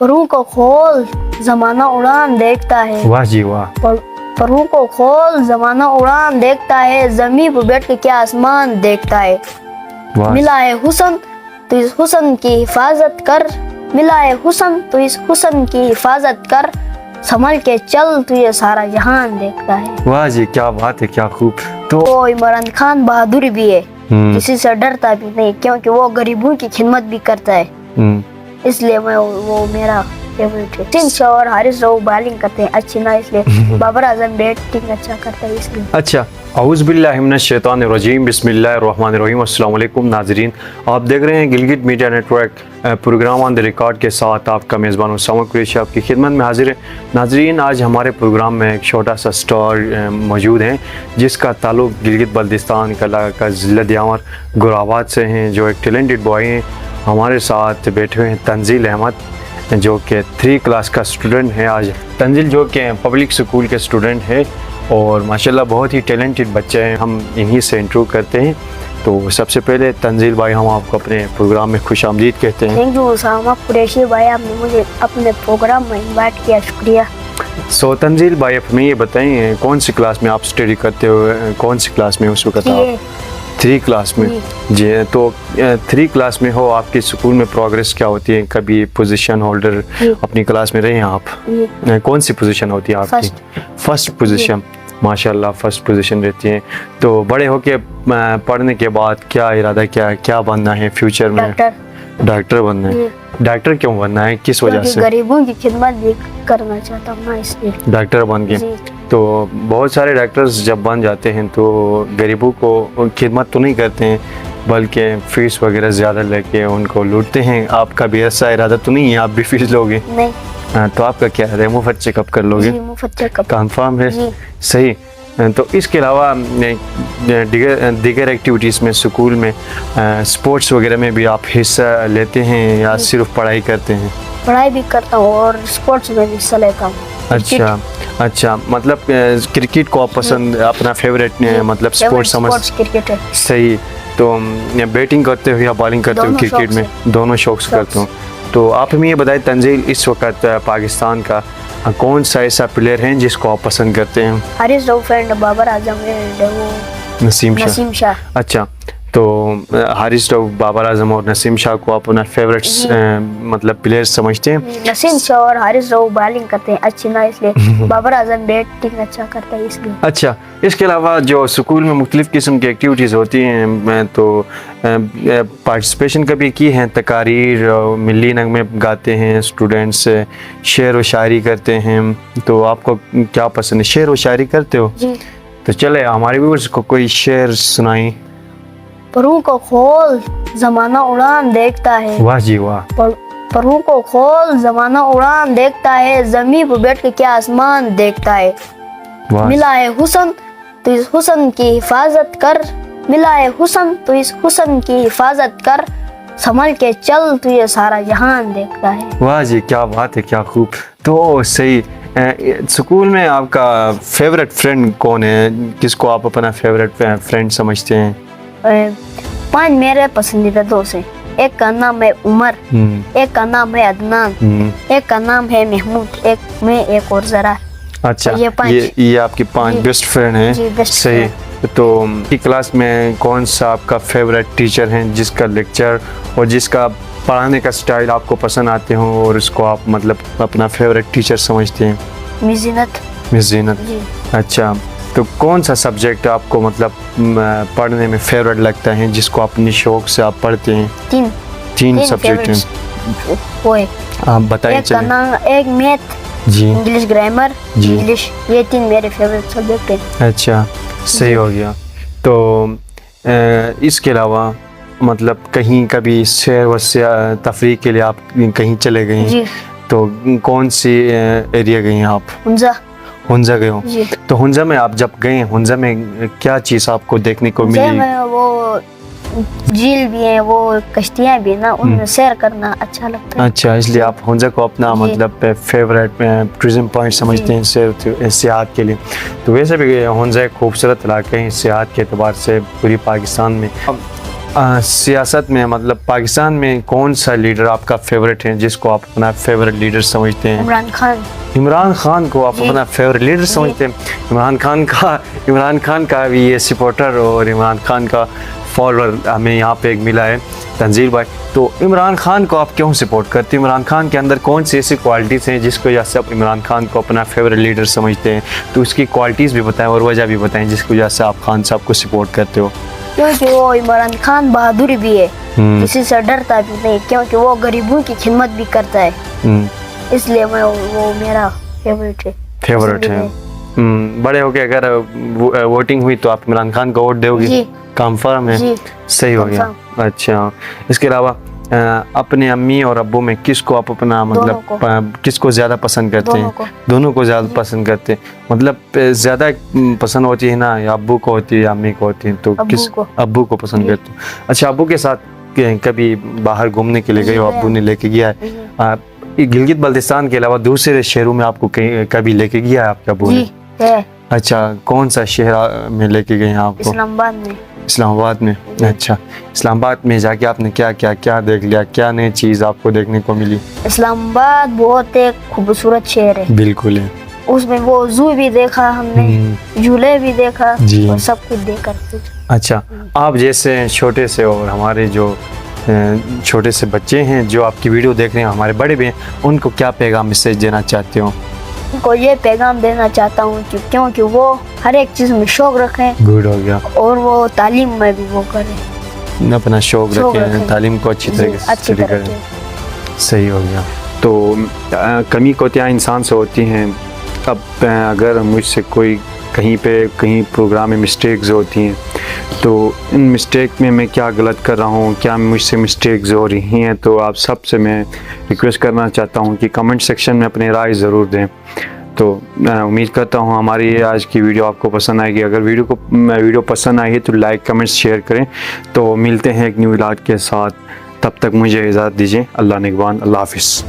परों को खोल जमाना उड़ान देखता है। वाह जी वाह। परों को खोल जमाना उड़ान देखता है, जमीन पर बैठ के क्या आसमान देखता है। वाह। मिला है हुस्न तो इस हुस्न की हिफाजत कर, मिला है हुस्न तो इस हुस्न की हिफाजत कर, संभल के चल तू ये सारा जहान देखता है। वाह जी, क्या बात है, क्या खूब। तो इमरान खान बहादुर भी है, किसी से डरता भी नहीं, क्योंकि वो गरीबों की खिदमत भी करता है, इसलिए मैं वो मेरा फेवरेट है। सिंह शाह और हारिस राव बॉलिंग करते हैं अच्छी ना, इसलिए बाबर आजम बैटिंग अच्छा करता है इसलिए। अच्छा, औज़ु बिल्लाहि मिनश शैतानिर रजीम, बिस्मिल्लाहिर्रहमानिर्रहीम। अस्सलाम वालेकुम नाज़रीन, आप देख रहे हैं Gilgit media network program on the record के साथ आपका मेज़बान उसामा कुरैशी आपकी खिदमत में हाजिर है। नाज़रीन, आज हमारे प्रोग्राम में एक छोटा सा स्टार मौजूद है जिसका ताल्लुक गिलगित बल्तिस्तान का ज़िला दियामर गुराबाद से हैं, जो एक टैलेंटेड बॉय हैं। हमारे साथ बैठे हुए हैं तंजील अहमद, जो कि 3 क्लास का स्टूडेंट है। आज तंजील जो कि पब्लिक स्कूल के स्टूडेंट है और माशाल्लाह बहुत ही टैलेंटेड बच्चे हैं। हम इन्हीं से इंटरव्यू करते हैं। तो सबसे पहले तंजील भाई, हम आपको अपने प्रोग्राम में खुश आमदीद कहते हैं। थैंक यू उसामा कुरैशी भाई, आपने मुझे अपने प्रोग्राम में इनवाइट किया, शुक्रिया। सो तंजील भाई, अब हमें ये बताएं कौन सी क्लास में आप स्टडी करते हो, कौन सी क्लास में उस वक्त आप? 3 क्लास में जी। तो 3 क्लास में हो, आपके स्कूल में प्रोग्रेस क्या होती है? कभी पोजीशन होल्डर अपनी क्लास में रहे हैं आप? कौन सी पोजीशन होती है आपकी? फर्स्ट पोजीशन, माशाल्लाह फर्स्ट पोजीशन रहती है। तो बड़े होके पढ़ने के बाद क्या इरादा, क्या बनना है फ्यूचर में? डॉक्टर बनना है। डॉक्टर क्यों बनना है, किस वजह से? गरीबों की खिदमत भी करना चाहता हूँ ना, इसलिए डॉक्टर बन गए। तो बहुत सारे डॉक्टर्स जब बन जाते हैं तो गरीबों को खिदमत तो नहीं करते हैं, बल्कि फीस वगैरह ज़्यादा लेके उनको लूटते हैं। आपका भी ऐसा इरादा तो नहीं है आप भी फीस लोगे? नहीं। तो आपका क्या है, मुफ्त चेकअप कर लोगे? मुफ्त चेकअप कन्फर्म है? सही। तो इसके अलावा दीगर एक्टिविटीज़ में स्कूल में स्पोर्ट्स वगैरह में भी आप हिस्सा लेते हैं या सिर्फ पढ़ाई करते हैं? पढ़ाई भी करता हूँ और स्पोर्ट्स में भी हिस्सा लेता हूँ। अच्छा, मतलब क्रिकेट को आप पसंद, अपना फेवरेट मतलब स्पोर्ट्स समझ? क्रिकेट है। सही। तो बैटिंग करते हो या बॉलिंग करते हो क्रिकेट में? दोनों शौक से करते हो। तो आप हमें ये बताएं तंजील, इस वक्त पाकिस्तान का कौन सा ऐसा प्लेयर है जिसको आप पसंद करते हैं? हारिस राव एंड बाबर आजम एंड वो नसीम शाह। अच्छा, तो हारिस राव, बाबर आजम और नसीम शाह को आप अपना फेवरेट मतलब प्लेयर समझते हैं? नसीम शाह और हारिस राव बॉलिंग करते हैं अच्छी ना, इसलिए बाबर आजम बैटिंग अच्छा करता है इसलिए। अच्छा, इसके अलावा जो स्कूल में मुख्तलिफ़ किस्म की एक्टिविटीज़ होती हैं, तो पार्टिसिपेशन कभी की हैं? तकारीर, मिली नगमे गाते हैं स्टूडेंट्स, शेर व शायरी करते हैं, तो आपको क्या पसंद है? शेर व शायरी करते हो? जी। तो चले हमारे व्यूअर्स को कोई शेर सुनाई। परों को खोल जमाना उड़ान देखता है। वाह जी वाह। परों को खोल जमाना उड़ान देखता है, जमीन पर बैठ के क्या आसमान देखता है। मिला है हुस्न तो इस हुस्न की हिफाजत कर, मिला है हुस्न तो इस हुस्न की हिफाजत कर, संभल के चल तू ये सारा जहान देखता है। वाह जी, क्या बात है, क्या खूब। तो सही। स्कूल में आपका फेवरेट फ्रेंड कौन है, किसको आप अपना फेवरेट फ्रेंड समझते हैं? 5 मेरे पसंदीदा दोस्त हैं। एक का नाम है उमर, एक का नाम है अदनान, एक का नाम है महमूद, एक और जरा। अच्छा, ये आपके 5 बेस्ट फ्रेंड हैं। सही। तो क्लास में कौन सा आपका फेवरेट टीचर है, जिसका लेक्चर और जिसका पढ़ाने का स्टाइल आपको पसंद आते हो और इसको आप मतलब अपना फेवरेट टीचर समझते हैं? मिस जीनत। अच्छा, तो कौन सा सब्जेक्ट आपको मतलब पढ़ने में फेवरेट लगता है, जिसको अपनी शौक से आप पढ़ते हैं? 3 सब्जेक्ट हैं, आप बताइए। एक मैथ जी, इंग्लिश ग्रामर जी, इंग्लिश, ये 3 मेरे फेवरेट सब्जेक्ट हैं। अच्छा, सही हो गया। तो इसके अलावा मतलब कहीं कभी सैर व तफरीह के लिए आप कहीं चले गए हैं? तो कौन सी एरिया गए हैं आप? हुंजा गए हो? तो हुंजा में आप जब गए, हुंजा में क्या चीज़ आपको देखने को मिली? वो झील भी है, वो कश्तियाँ भी ना, उनमें सैर करना अच्छा लगता है। अच्छा, इसलिए आप हुंजा को अपना मतलब फेवरेट टूरिज्म पॉइंट समझते हैं सियाहत के लिए। तो वैसे भी हुंजा एक खूबसूरत इलाका है सियाहत के एतबार से पूरी पाकिस्तान में। सियासत में मतलब पाकिस्तान में कौन सा लीडर आपका फेवरेट है, जिसको आप अपना फेवरेट लीडर समझते हैं? इमरान खान। इमरान खान को आप अपना फेवरेट लीडर समझते हैं? इमरान खान का भी ये सपोर्टर और इमरान खान का फॉलोअर हमें यहाँ पे एक मिला है, तंजील भाई। तो इमरान खान को आप क्यों सपोर्ट करते हैं? इमरान खान के अंदर कौन सी ऐसी क्वालिटीज़ हैं जिसकी वजह से आप इमरान खान को अपना फेवरेट लीडर समझते हैं? तो उसकी क्वालिटीज़ भी बताएं और वजह भी बताएं जिसकी वजह से आप खान साहब को सपोर्ट करते हो। क्योंकि वो इमरान खान बहादुर भी है, किसी से डरता भी नहीं, क्योंकि वो गरीबों की खिदमत भी करता है, इसलिए वो मेरा फेवरेट है। बड़े होके अगर वोटिंग हुई तो आप इमरान खान को वोट दोगे? कंफर्म है? सही हो गया। अच्छा, इसके अलावा अपने अम्मी और अब्बू में किसको आप अपना मतलब किसको ज़्यादा पसंद करते हैं? दोनों को ज़्यादा पसंद करते हैं, मतलब ज़्यादा पसंद होती है ना, या अब्बू को होती है या अम्मी को होती है? तो अब्बू को पसंद करते हो। अच्छा, अब्बू के साथ कभी बाहर घूमने के लिए गए हो? अब्बू ने लेके गया है? गिलगित बल्तिस्तान के अलावा दूसरे शहरों में आपको कभी लेके गया है आपके अब्बू ने? अच्छा, कौन सा शहर में लेके गए हैं आपको? इस्लामाबाद में। अच्छा, इस्लामाबाद में जाके आपने क्या देख लिया? क्या नई चीज़ आपको देखने को मिली? इस्लामाबाद बहुत एक खूबसूरत शहर है। बिल्कुल है। उसमें वो जू भी देखा हमने, झूले भी देखा और सब कुछ देखा। अच्छा, आप जैसे छोटे से और हमारे जो छोटे से बच्चे हैं जो आपकी वीडियो देख रहे हैं, हमारे बड़े भी हैं, उनको क्या पैगाम मैसेज देना चाहते हो? उनको ये पैगाम देना चाहता हूँ क्योंकि वो हर एक चीज़ में शौक रखें। गुड हो गया। और वो तालीम में भी वो करें, अपना शौक रखें, तालीम को अच्छी तरीके से करें। सही हो गया। तो कमी कोतियाँ इंसान से होती हैं। अब अगर मुझसे कोई कहीं प्रोग्राम में मिस्टेक्स होती हैं, तो इन मिस्टेक में मैं क्या गलत कर रहा हूँ, क्या मुझसे मिस्टेक्स हो रही हैं, तो आप सबसे मैं रिक्वेस्ट करना चाहता हूँ कि कमेंट सेक्शन में अपनी राय ज़रूर दें। तो उम्मीद करता हूँ हमारी आज की वीडियो आपको पसंद आएगी। अगर वीडियो पसंद आई है तो लाइक कमेंट्स शेयर करें। तो मिलते हैं एक न्यू इलाज के साथ, तब तक मुझे इजाज़त दीजिए। अल्लाह निगहबान, अल्लाह हाफिज़।